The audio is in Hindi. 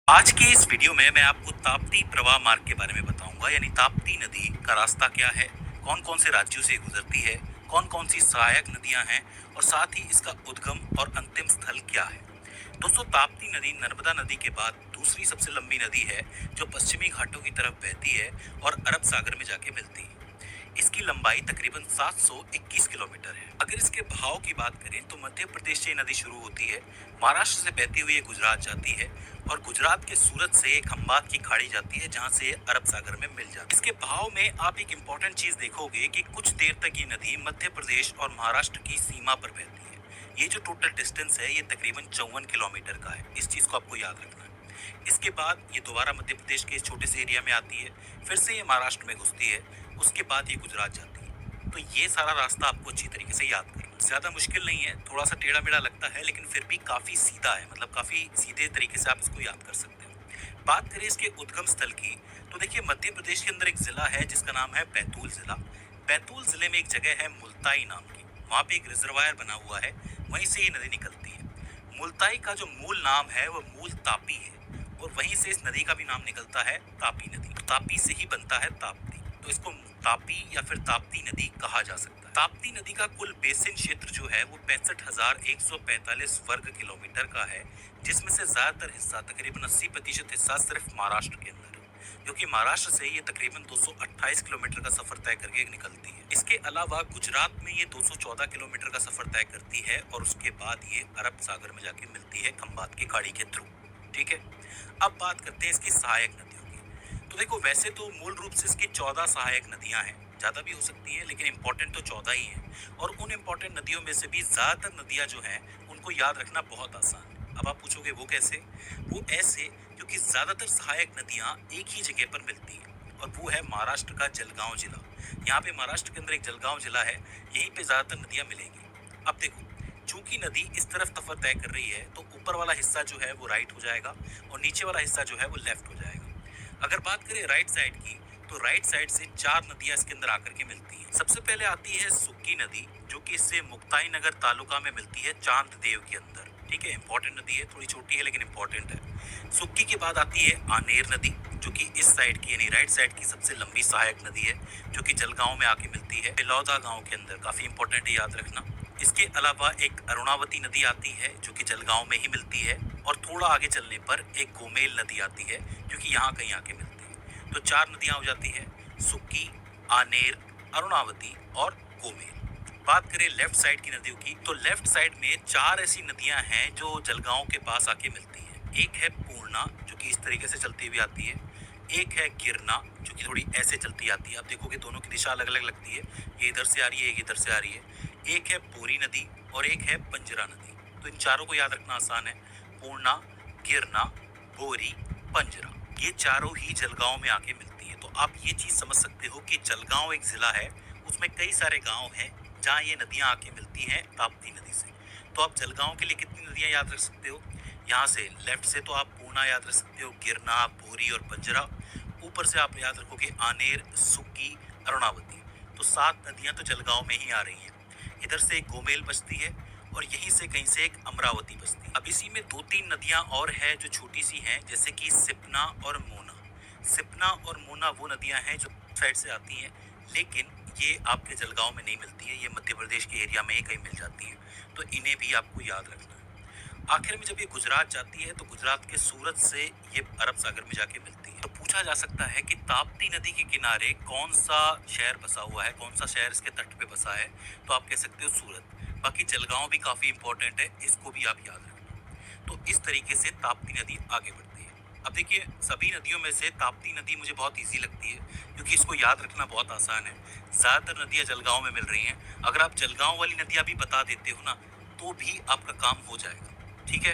आज के इस वीडियो में मैं आपको ताप्ती प्रवाह मार्ग के बारे में बताऊंगा। यानी ताप्ती नदी का रास्ता क्या है, कौन कौन से राज्यों से गुजरती है, कौन कौन सी सहायक नदियां हैं और साथ ही इसका उद्गम और अंतिम स्थल क्या है। दोस्तों, ताप्ती नदी नर्मदा नदी के बाद दूसरी सबसे लंबी नदी है जो पश्चिमी घाटों की तरफ बहती है और अरब सागर में जाके मिलती है। इसकी लंबाई तकरीबन 721 किलोमीटर है। अगर इसके बहाव की बात करें तो मध्य प्रदेश से ये नदी शुरू होती है, महाराष्ट्र से बहती हुई ये गुजरात जाती है और गुजरात के सूरत से ये खंबात की खाड़ी जाती है जहां से ये अरब सागर में मिल जाती है। इसके बहाव में आप एक इम्पोर्टेंट चीज देखोगे कि कुछ देर तक ये नदी मध्य प्रदेश और महाराष्ट्र की सीमा पर बहती है। ये जो टोटल डिस्टेंस है ये तकरीबन 54 किलोमीटर का है। इस चीज को आपको याद रखना है। इसके बाद ये दोबारा मध्य प्रदेश के इस छोटे से एरिया में आती है, फिर से ये महाराष्ट्र में घुसती है, उसके बाद ये गुजरात जाती है। तो ये सारा रास्ता आपको अच्छी तरीके से याद करना। ज्यादा मुश्किल नहीं है, थोड़ा सा टेढ़ा मेढ़ा लगता है लेकिन फिर भी काफी सीधा है, मतलब काफी सीधे तरीके से आप इसको याद कर सकते हो। बात करें इसके उद्गम स्थल की तो देखिए, मध्य प्रदेश के अंदर एक जिला है जिसका नाम है बैतूल जिला। बैतूल जिले में एक जगह है मुल्ताई नाम की, वहाँ पे एक रिजर्वायर बना हुआ है, वहीं से ये नदी निकलती है। मुल्ताई का जो मूल नाम है वो मूल तापी है और वहीं से इस नदी का भी नाम निकलता है तापी नदी। तापी से ही बनता है ताप्ती, तो इसको तापी या फिर ताप्ती नदी कहा जा सकता है। ताप्ती नदी का कुल बेसिन क्षेत्र जो है वो 65,145 वर्ग किलोमीटर का है, जिसमें से ज्यादातर हिस्सा तकरीबन 80% हिस्सा सिर्फ महाराष्ट्र के अंदर है, क्योंकि महाराष्ट्र से ये तकरीबन 228 किलोमीटर का सफर तय करके निकलती है। इसके अलावा गुजरात में ये 214 किलोमीटर का सफर तय करती है और उसके बाद ये अरब सागर में जाके मिलती है खंबात की खाड़ी के थ्रू। ठीक है, अब बात करते हैं इसकी सहायक नदियों की। तो देखो, वैसे तो मूल रूप से इसकी 14 सहायक नदियां हैं, ज्यादा भी हो सकती हैं लेकिन इंपॉर्टेंट तो 14 ही हैं। और उन इंपॉर्टेंट नदियों में से भी ज्यादातर नदियां जो हैं उनको याद रखना बहुत आसान है। अब आप पूछोगे वो कैसे? वो ऐसे, क्योंकि ज्यादातर सहायक नदियां एक ही जगह पर मिलती हैं और वो है महाराष्ट्र का जलगांव जिला। यहाँ पे महाराष्ट्र के अंदर एक जलगांव जिला है, यहीं पे ज्यादातर नदियां मिलेंगी। अब देखो, चूंकि नदी इस तरफ सफर तय कर रही है तो ऊपर वाला हिस्सा जो है वो राइट हो जाएगा और नीचे वाला हिस्सा जो है वो लेफ्ट हो जाएगा। अगर बात करें राइट साइड की तो राइट साइड से 4 नदियां इसके अंदर आकर के मिलती हैं। सबसे पहले आती है सुक्की नदी, जो कि इससे मुक्ताई नगर तालुका में मिलती है चांद देव के अंदर। ठीक है, इंपॉर्टेंट नदी है, थोड़ी छोटी है लेकिन इंपॉर्टेंट है। सुक्की के बाद आती है आनेर नदी, जो कि इस साइड की यानी राइट साइड की सबसे लंबी सहायक नदी है, जो कि जलगांव में आके मिलती है बिलौदा गांव के अंदर। काफी इंपॉर्टेंट है, याद रखना। इसके अलावा एक अरुणावती नदी आती है जो कि जलगांव में ही मिलती है और थोड़ा आगे चलने पर एक गोमेल नदी आती है जो कि यहाँ कहीं आके मिलती है। तो 4 नदियां हो जाती है, सुक्की, आनेर, अरुणावती और गोमेल। बात करें लेफ्ट साइड की नदियों की तो लेफ्ट साइड में 4 ऐसी नदियां हैं जो जलगांव के पास आके मिलती हैं। एक है पूर्णा, जो कि इस तरीके से चलती हुई आती है। एक है गिरना, जो कि थोड़ी ऐसे चलती आती है। आप देखोगे दोनों की दिशा अलग अलग लगती है, ये इधर से आ रही है, एक इधर से आ रही है। एक है बोरी नदी और एक है पंजरा नदी। तो इन चारों को याद रखना आसान है, पूर्णा, गिरना, बोरी, पंजरा। ये चारों ही जलगांव में आके मिलती है। तो आप ये चीज समझ सकते हो कि जलगांव एक जिला है, उसमें कई सारे गांव हैं जहाँ ये नदियां आके मिलती हैं ताप्ती नदी से। तो आप जलगांव के लिए कितनी नदियां याद रख सकते हो? यहाँ से लेफ्ट से तो आप पूर्णा याद रख सकते हो, गिरना, बोरी और पंजरा। ऊपर से आप याद रखोगे आनेर, सुक्की, अरुणावती। तो 7 नदियां तो जलगांव में ही आ रही हैं। इधर से एक गोमेल बसती है और यहीं से कहीं से एक अमरावती बसती है। अब इसी में 2-3 नदियां और हैं जो छोटी सी हैं, जैसे कि सिपना और मोना। सिपना और मोना वो नदियां हैं जो साइड से आती हैं, लेकिन ये आपके जलगांव में नहीं मिलती है, ये मध्य प्रदेश के एरिया में ही कहीं मिल जाती है। तो इन्हें भी आपको याद रखना है। आखिर में जब ये गुजरात जाती है तो गुजरात के सूरत से ये अरब सागर में जाके मिलती है। तो पूछा जा सकता है कि ताप्ती नदी के किनारे कौन सा शहर बसा हुआ है, कौन सा शहर इसके तट पे बसा है? तो आप कह सकते हो सूरत। बाकी जलगांव भी काफी इंपॉर्टेंट है, इसको भी आप याद रखना। तो इस तरीके से ताप्ती नदी आगे बढ़ती है। अब देखिए, सभी नदियों में से ताप्ती नदी मुझे बहुत ईजी लगती है क्योंकि इसको याद रखना बहुत आसान है। ज्यादातर नदियां जलगांव में मिल रही हैं। अगर आप जलगांव वाली नदियां भी बता देते हो ना तो भी आपका काम हो जाएगा। ठीक है।